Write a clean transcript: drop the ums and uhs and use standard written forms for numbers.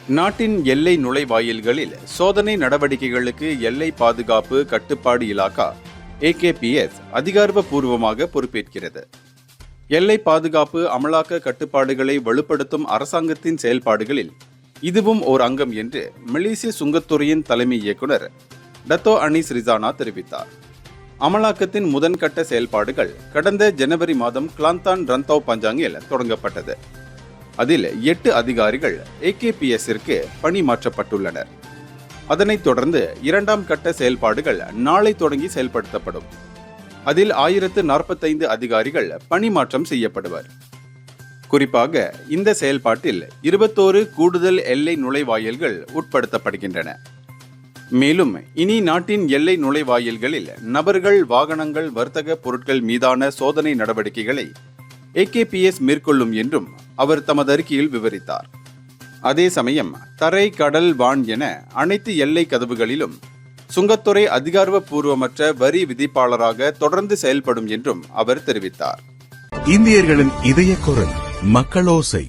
நாட்டின் எல்லை நுழைவாயில்களில் சோதனை நடவடிக்கைகளுக்கு எல்லை பாதுகாப்பு கட்டுப்பாடு இலாகா AKPS அதிகாரப்பூர்வமாக பொறுப்பேற்கிறது. எல்லை பாதுகாப்பு அமலாக்க கட்டுப்பாடுகளை வலுப்படுத்தும் அரசாங்கத்தின் செயல்பாடுகளில் இதுவும் ஓர் அங்கம் என்று மலேசிய சுங்கத்துறையின் தலைமை இயக்குனர் டத்தோ அனீஸ் ரிசானா தெரிவித்தார். அமலாக்கத்தின் முதன்கட்ட செயல்பாடுகள் கடந்த ஜனவரி மாதம் கிளாந்தான் ரந்தவ் பஞ்சாங்கில் தொடங்கப்பட்டது. அதில் 8 அதிகாரிகள் AKPS-ற்கு பணி மாற்றப்பட்டுள்ளனர். அதனைத் தொடர்ந்து 2ஆம் கட்ட செயல்பாடுகள் நாளை தொடங்கி செயல்படுத்தப்படும். அதில் 1045 அதிகாரிகள் பணி மாற்றம் செய்யப்படுவர். குறிப்பாக இந்த செயல்பாட்டில் 21 கூடுதல் எல்லை நுழைவாயில்கள் உட்படுத்தப்படுகின்றன. மேலும் இனி நாட்டின் எல்லை நுழைவாயில்களில் நபர்கள், வாகனங்கள், வர்த்தக பொருட்கள் மீதான சோதனை நடவடிக்கைகளை AKPS மேற்கொள்ளும் என்றும் அவர் தமது அறிக்கையில் விவரித்தார். அதே சமயம் தரை, கடல், வான் என அனைத்து எல்லை கதவுகளிலும் சுங்கத்துறை அதிகாரப்பூர்வமற்ற வரி விதிப்பாளராக தொடர்ந்து செயல்படும் என்றும் அவர் தெரிவித்தார். இந்தியர்களின் இதய குரல் மக்களோசை.